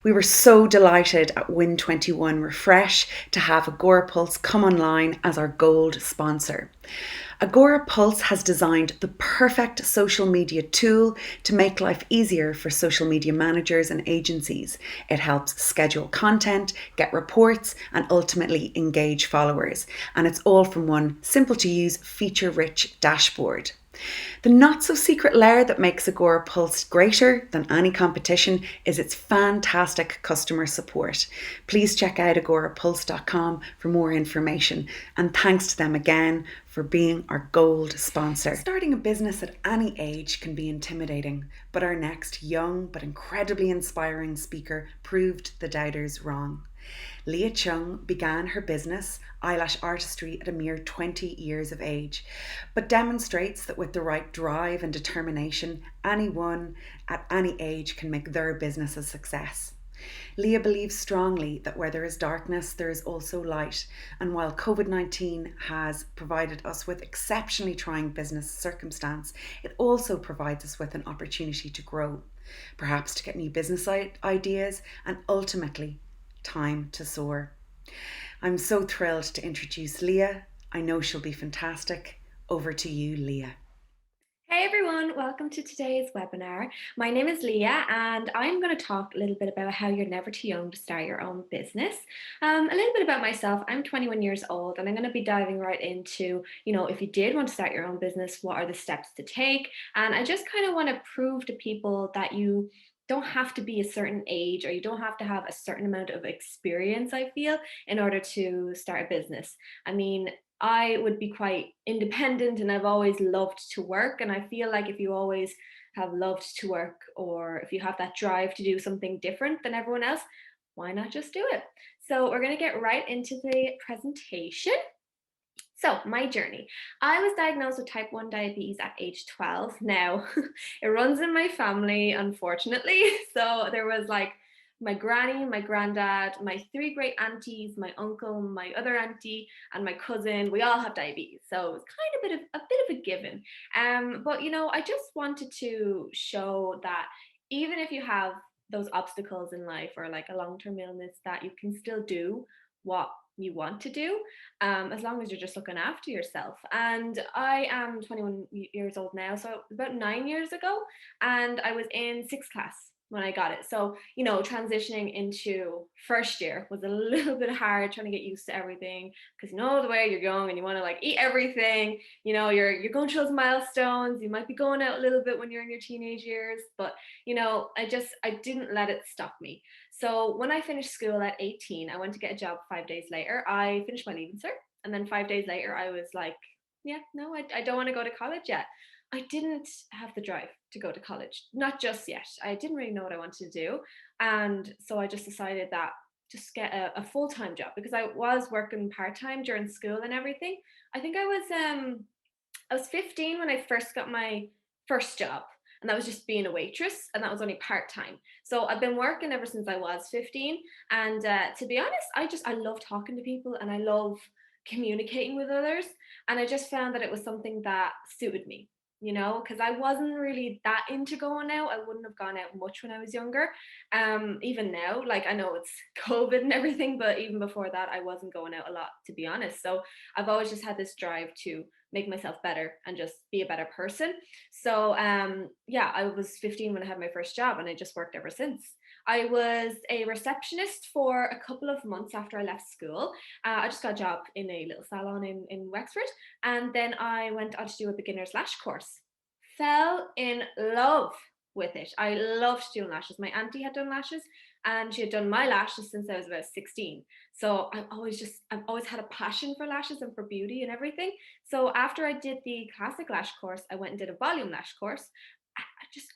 We were so delighted at Win21 Refresh to have Agora Pulse come online as our gold sponsor. Agora Pulse has designed the perfect social media tool to make life easier for social media managers and agencies. It helps schedule content, get reports, and ultimately engage followers. And it's all from one simple to use, feature rich dashboard. The not so secret layer that makes Agora Pulse greater than any competition is its fantastic customer support. Please check out agorapulse.com for more information, and thanks to them again for being our gold sponsor. Starting a business at any age can be intimidating, but our next young but incredibly inspiring speaker proved the doubters wrong. Leah Cheung began her business, Eyelash Artistry, at a mere 20 years of age, but demonstrates that with the right drive and determination, anyone at any age can make their business a success. Leah believes strongly that where there is darkness, there is also light. And while COVID-19 has provided us with exceptionally trying business circumstance, it also provides us with an opportunity to grow, perhaps to get new business ideas, and ultimately time to soar. I'm so thrilled to introduce Leah. I know she'll be fantastic. Over to you, Leah. Hey everyone, welcome to today's webinar. My name is Leah and I'm going to talk a little bit about how you're never too young to start your own business. A little bit about myself. I'm 21 years old and I'm going to be diving right into, if you did want to start your own business, what are the steps to take? And I just kind of want to prove to people that you don't have to be a certain age or you don't have to have a certain amount of experience, I feel, in order to start a business. I mean, I would be quite independent and I've always loved to work. And I feel like if you always have loved to work or if you have that drive to do something different than everyone else, why not just do it? So we're going to get right into the presentation. So, my journey. I was diagnosed with type 1 diabetes at age 12. Now, it runs in my family, unfortunately. So, there was like my granny, my granddad, my three great aunties, my uncle, my other auntie, and my cousin. We all have diabetes. So, it's kind of a bit of a given. But I just wanted to show that even if you have those obstacles in life or like a long-term illness, that you can still do what you want to do, as long as you're just looking after yourself. And I am 21 years old now, so about 9 years ago, and I was in sixth class when I got it. So, transitioning into first year was a little bit hard, trying to get used to everything because the way you're young and you want to like eat everything. You're going through those milestones. You might be going out a little bit when you're in your teenage years, but I didn't let it stop me. So when I finished school at 18, I went to get a job 5 days later. I finished my leaving cert. And then 5 days later, I was like, yeah, no, I don't want to go to college yet. I didn't have the drive to go to college, not just yet. I didn't really know what I wanted to do. And so I just decided that just get a full-time job because I was working part-time during school and everything. I think I was 15 when I first got my first job, and that was just being a waitress, and that was only part time. So I've been working ever since I was 15. And to be honest, I love talking to people and I love communicating with others. And I just found that it was something that suited me. Because I wasn't really that into going out. I wouldn't have gone out much when I was younger. Even now, like I know it's COVID and everything, but even before that, I wasn't going out a lot, to be honest. So I've always just had this drive to make myself better and just be a better person. So yeah, I was 15 when I had my first job and I just worked ever since. I was a receptionist for a couple of months after I left school. I just got a job in a little salon in Wexford, and then I went on to do a beginner's lash course. Fell in love with it. I loved doing lashes. My auntie had done lashes and she had done my lashes since I was about 16. So I've always had a passion for lashes and for beauty and everything. So after I did the classic lash course, I went and did a volume lash course.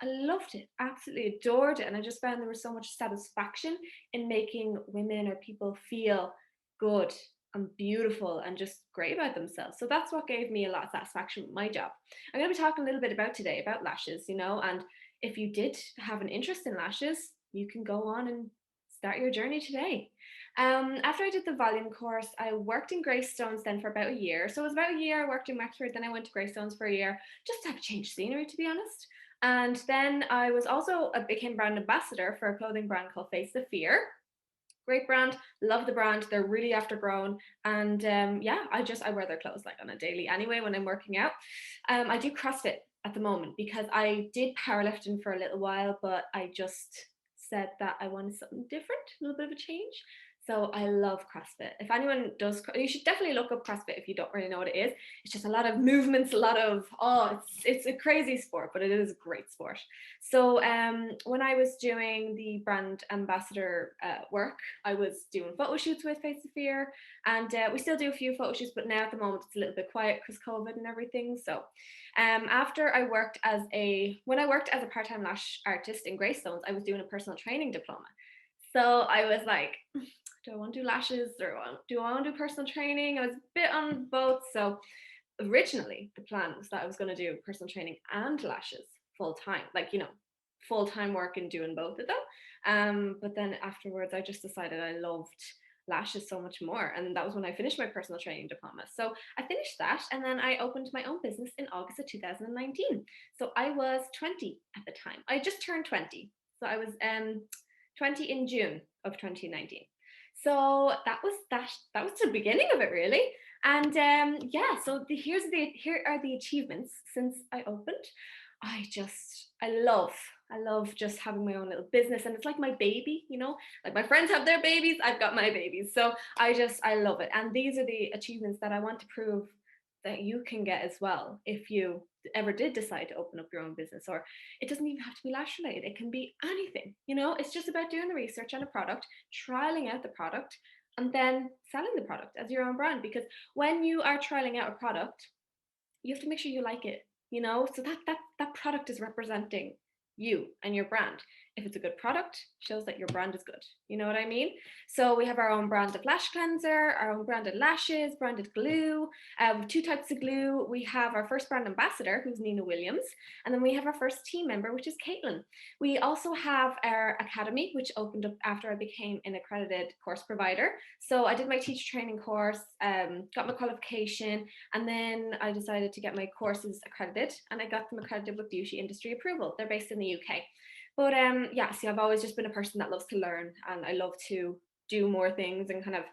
I loved it, absolutely adored it. And I just found there was so much satisfaction in making women or people feel good and beautiful and just great about themselves. So that's what gave me a lot of satisfaction with my job. I'm going to be talking a little bit about today about lashes, and if you did have an interest in lashes, you can go on and start your journey today. After I did the volume course, I worked in Greystones then for about a year. So it was about a year I worked in Wexford, then I went to Greystones for a year, just to have a change of scenery, to be honest. And then I was also became brand ambassador for a clothing brand called Face the Fear. Great brand, love the brand. They're really after grown, and yeah, I wear their clothes like on a daily anyway when I'm working out. I do CrossFit at the moment because I did powerlifting for a little while, but I just said that I wanted something different, a little bit of a change. So I love CrossFit. If anyone does, you should definitely look up CrossFit if you don't really know what it is. It's just a lot of movements, a lot of it's a crazy sport, but it is a great sport. So when I was doing the brand ambassador work, I was doing photo shoots with Face the Fear, and we still do a few photo shoots, but now at the moment it's a little bit quiet because COVID and everything. So after I worked as a when I worked as a part-time lash artist in Greystones, I was doing a personal training diploma. So I was like, do I want to do lashes or do I want to do personal training? I was a bit on both. So originally the plan was that I was going to do personal training and lashes full time, like, full time work and doing both of them. But then afterwards, I just decided I loved lashes so much more. And that was when I finished my personal training diploma. So I finished that and then I opened my own business in August of 2019. So I was 20 at the time. I just turned 20. So I was 20 in June of 2019. So that was the beginning of it really. And yeah, so here are the achievements since I opened. I love just having my own little business, and it's like my baby, like my friends have their babies, I've got my babies. So I love it. And these are the achievements that I want to prove that you can get as well if you ever did decide to open up your own business. Or it doesn't even have to be lash related, it can be anything. It's just about doing the research on a product, trialing out the product, and then selling the product as your own brand. Because when you are trialing out a product, you have to make sure you like it, so that product is representing you and your brand. If it's a good product, shows that your brand is good. You know what I mean? So we have our own brand of lash cleanser, our own branded lashes, branded glue, two types of glue. We have our first brand ambassador, who's Nina Williams, and then we have our first team member, which is Caitlin. We also have our academy, which opened up after I became an accredited course provider. So I did my teacher training course, got my qualification, and then I decided to get my courses accredited, and I got them accredited with beauty industry approval. They're based in the UK. But yeah, see, I've always just been a person that loves to learn, and I love to do more things and kind of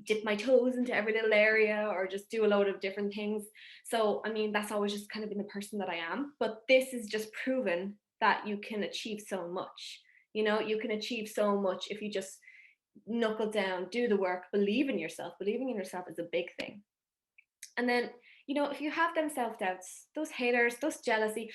dip my toes into every little area or just do a load of different things. So, I mean, that's always just kind of been the person that I am. But this is just proven that you can achieve so much. You can achieve so much if you just knuckle down, do the work, believe in yourself. Believing in yourself is a big thing. And then, if you have them self-doubts, those haters, those jealousy,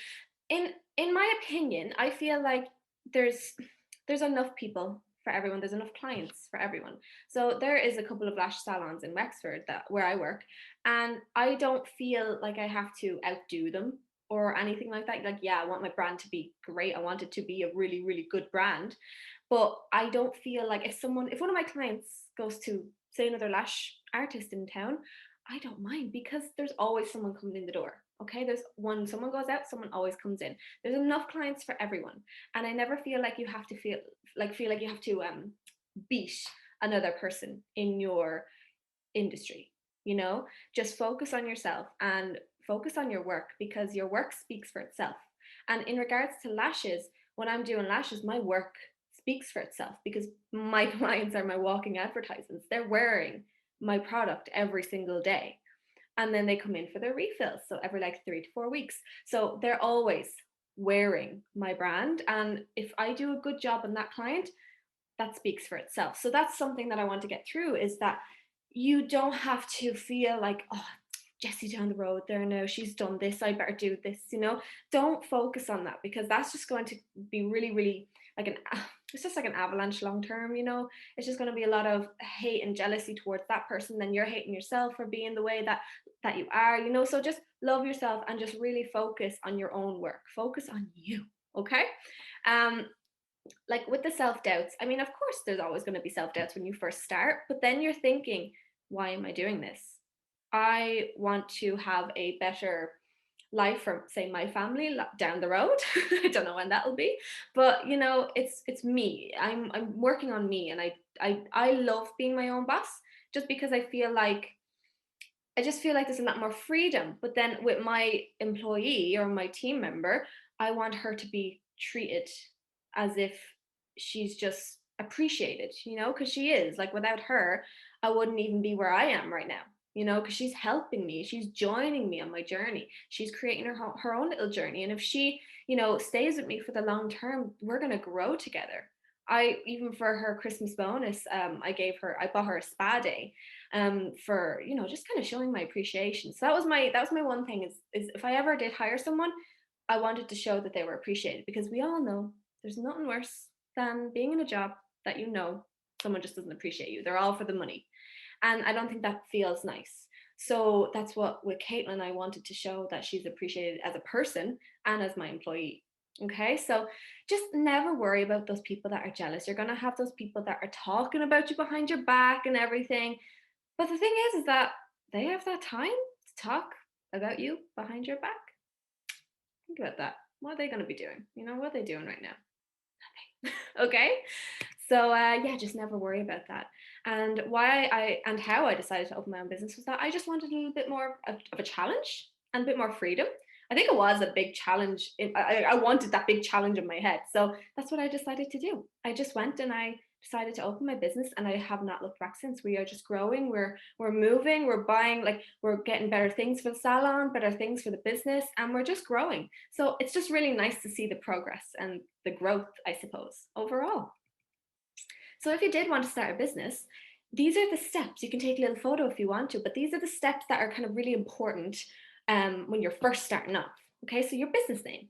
in my opinion, I feel like there's enough people for everyone. There's enough clients for everyone. So there is a couple of lash salons in Wexford where I work, and I don't feel like I have to outdo them or anything like that. Like, yeah, I want my brand to be great. I want it to be a really, really good brand. But I don't feel like if one of my clients goes to, say, another lash artist in town, I don't mind because there's always someone coming in the door. Okay, there's when someone goes out, someone always comes in. There's enough clients for everyone, and I never feel like you have to feel like you have to beat another person in your industry. Just focus on yourself and focus on your work, because your work speaks for itself. And in regards to lashes, when I'm doing lashes, my work speaks for itself because my clients are my walking advertisements. They're wearing my product every single day, and then they come in for their refills, so every like 3 to 4 weeks. So they're always wearing my brand, and if I do a good job on that client, that speaks for itself. So that's something that I want to get through, is that you don't have to feel like, oh, Jessie down the road there now, she's done this, I better do this. Don't focus on that, because that's just going to be really, really like it's just like an avalanche long term. It's just going to be a lot of hate and jealousy towards that person. Then you're hating yourself for being the way that you are. So just love yourself and just really focus on your own work. Focus on you. Okay. Like with the self-doubts, I mean, of course there's always going to be self-doubts when you first start, but then you're thinking, why am I doing this? I want to have a better life for, say, my family down the road. I don't know when that'll be, but it's me. I'm working on me, and I love being my own boss, just because I just feel like there's a lot more freedom. But then with my employee or my team member, I want her to be treated as if she's just appreciated, because she is. Like without her, I wouldn't even be where I am right now, because she's helping me, she's joining me on my journey, she's creating her own little journey. And if she, stays with me for the long term, we're going to grow together. I even for her Christmas bonus, I bought her a spa day, for just kind of showing my appreciation. So that was my one thing is if I ever did hire someone, I wanted to show that they were appreciated, because we all know there's nothing worse than being in a job that someone just doesn't appreciate you. They're all for the money. And I don't think that feels nice. So that's what with Caitlin, I wanted to show that she's appreciated as a person and as my employee. Okay, so just never worry about those people that are jealous. You're going to have those people that are talking about you behind your back and everything. But the thing is that they have that time to talk about you behind your back. Think about that. What are they going to be doing? What are they doing right now? Nothing. Okay. So yeah, just never worry about that. And how I decided to open my own business was that I just wanted a little bit more of a challenge and a bit more freedom. I think it was a big challenge. I wanted that big challenge in my head. So that's what I decided to do. I just went and I decided to open my business, and I have not looked back since. We are just growing. We're moving. We're buying, like, we're getting better things for the salon, better things for the business, and we're just growing. So it's just really nice to see the progress and the growth, I suppose, overall. So if you did want to start a business, these are the steps. You can take a little photo if you want to, but these are the steps that are kind of really important when you're first starting off. Okay, so your business name.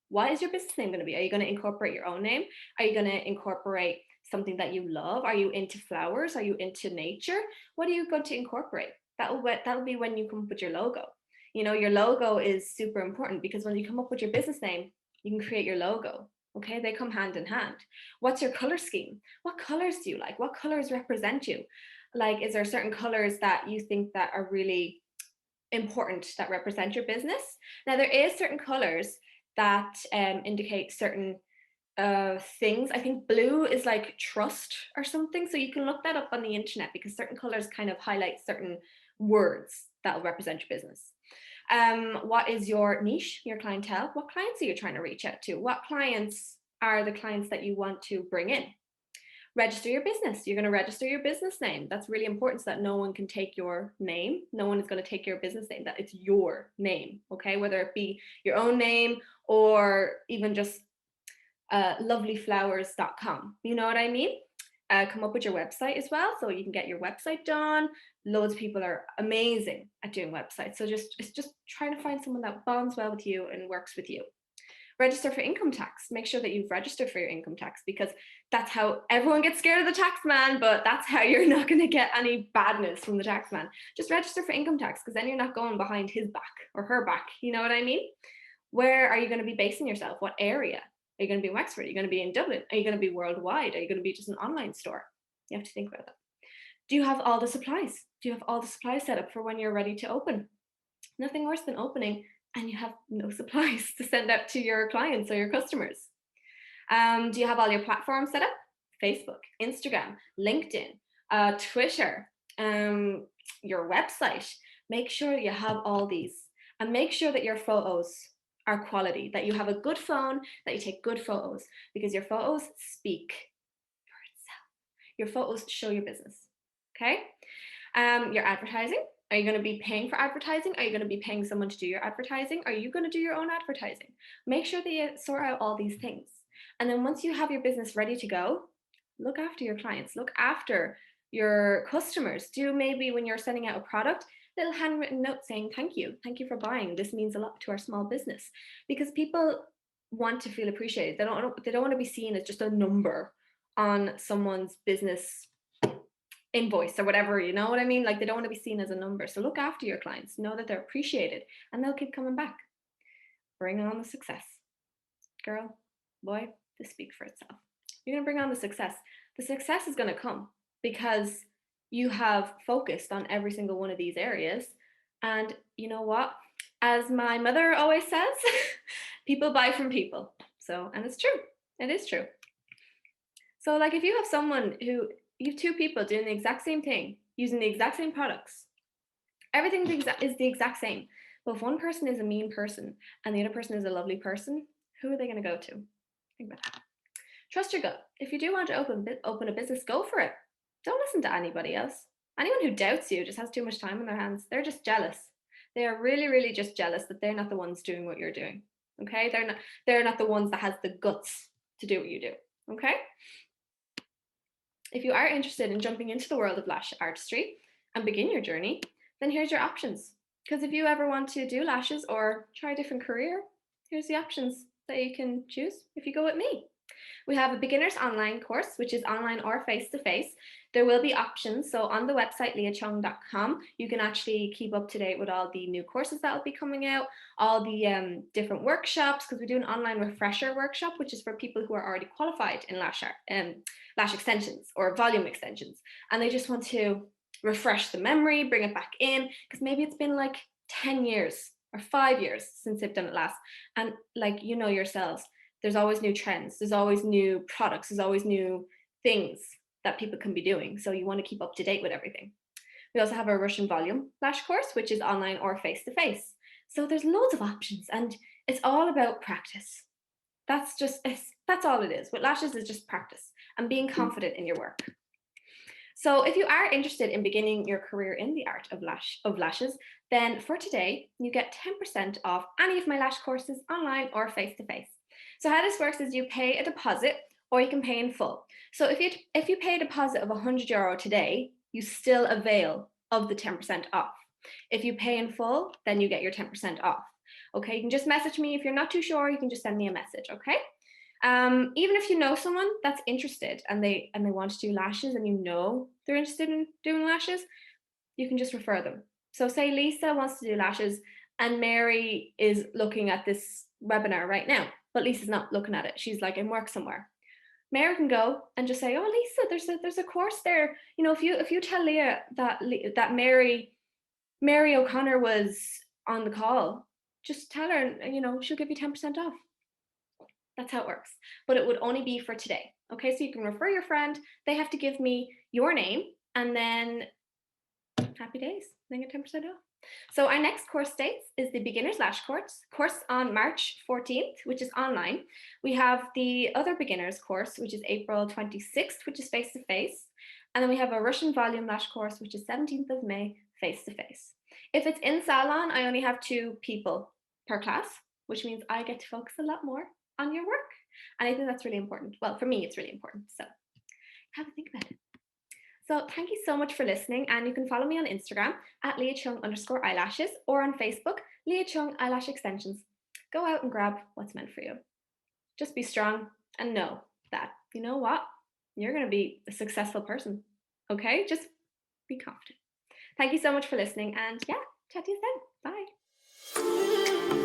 What is your business name going to be? Are you going to incorporate your own name? Are you going to incorporate something that you love? Are you into flowers? Are you into nature? What are you going to incorporate? That'll be when you come up with your logo. Your logo is super important, because when you come up with your business name, you can create your logo. Okay, they come hand in hand. What's your color scheme? What colors do you like? What colors represent you? Like, is there certain colors that you think that are really important that represent your business? Now, there is certain colors that indicate certain things. I think blue is like trust or something. So you can look that up on the internet, because certain colors kind of highlight certain words that will represent your business. What is your niche, your clientele? What clients are you trying to reach out to? What clients are the clients that you want to bring in? Register your business. You're going to register your business name. That's really important, so that no one can take your name. No one is going to take your business name, that it's your name. Okay, whether it be your own name or even just lovelyflowers.com. You know what I mean? Come up with your website as well, so you can get your website done. Loads of people are amazing at doing websites. So it's just trying to find someone that bonds well with you and works with you. Register for income tax. Make sure that you've registered for your income tax, because that's how everyone gets scared of the tax man, but that's how you're not going to get any badness from the tax man. Just register for income tax, because then you're not going behind his back or her back. You know what I mean? Where are you going to be basing yourself? What area? Are you going to be in Wexford? Are you going to be in Dublin? Are you going to be worldwide? Are you going to be just an online store? You have to think about that. Do you have all the supplies? Do you have all the supplies set up for when you're ready to open? Nothing worse than opening and you have no supplies to send out to your clients or your customers. Do you have all your platforms set up? Facebook, Instagram, LinkedIn, Twitter, your website. Make sure you have all these, and make sure that your photos are quality, that you have a good phone, that you take good photos, because your photos speak for itself. Your photos show your business. Okay. Your advertising. Are you going to be paying for advertising? Are you going to be paying someone to do your advertising? Are you going to do your own advertising? Make sure that you sort out all these things. And then once you have your business ready to go, look after your clients, look after your customers. Do maybe when you're sending out a product, little handwritten note saying, thank you for buying. This means a lot to our small business, because people want to feel appreciated. They don't want to be seen as just a number on someone's business invoice or whatever, you know what I mean? Like, they don't want to be seen as a number. So look after your clients, know that they're appreciated, and they'll keep coming back. Bring on the success. Girl, boy, this speaks for itself. You're going to bring on the success. The success is going to come because you have focused on every single one of these areas. And you know what? As my mother always says, people buy from people. So, and it's true. It is true. So like, if you have you have two people doing the exact same thing, using the exact same products, everything is the exact same. But if one person is a mean person and the other person is a lovely person, Who are they going to go to? Think about that. Trust your gut. If you do want to open a business, go for it. Don't listen to anybody else. Anyone who doubts you just has too much time on their hands. They're just jealous. They are really, really just jealous that they're not the ones doing what you're doing. Okay? They're not the ones that has the guts to do what you do. Okay? If you are interested in jumping into the world of lash artistry and begin your journey, then here's your options. Because if you ever want to do lashes or try a different career, here's the options that you can choose if you go with me. We have a beginner's online course, which is online or face-to-face. There will be options. So on the website, leahcheung.com, you can actually keep up to date with all the new courses that will be coming out, all the different workshops, because we do an online refresher workshop, which is for people who are already qualified in lash extensions or volume extensions. And they just want to refresh the memory, bring it back in, because maybe it's been like 10 years or 5 years since they've done it last. And like, you know yourselves, there's always new trends, there's always new products, there's always new things that people can be doing. So you want to keep up to date with everything. We also have our Russian volume lash course, which is online or face-to-face. So there's loads of options and it's all about practice. That's all it is. With lashes is just practice and being confident in your work. So if you are interested in beginning your career in the art of lashes, then for today, you get 10% off any of my lash courses online or face-to-face. So how this works is you pay a deposit or you can pay in full. So if you pay a deposit of €100 today, you still avail of the 10% off. If you pay in full, then you get your 10% off. Okay, you can just message me. If you're not too sure, you can just send me a message, okay? Even if you know someone that's interested and they want to do lashes and you know they're interested in doing lashes, you can just refer them. So say Lisa wants to do lashes and Mary is looking at this webinar right now, but Lisa's not looking at it. She's like in work somewhere. Mary can go and just say, "Oh, Lisa, there's a course there. You know, if you tell Leah that Mary O'Connor was on the call, just tell her, and you know, she'll give you 10% off." That's how it works. But it would only be for today. Okay, so you can refer your friend. They have to give me your name and then happy days. They get 10% off. So our next course dates is the beginner's lash course on March 14th, which is online. We have the other beginners course, which is April 26th, which is face-to-face. And then we have a Russian volume lash course, which is 17th of May, face-to-face. If it's in salon, I only have 2 people per class, which means I get to focus a lot more on your work. And I think that's really important. Well, for me, it's really important. So have a think about it. So thank you so much for listening. And you can follow me on Instagram at Leah Cheung_eyelashes or on Facebook, Leah Cheung Eyelash Extensions. Go out and grab what's meant for you. Just be strong and know that, you know what? You're going to be a successful person. Okay? Just be confident. Thank you so much for listening. And yeah, chat to you then. Bye.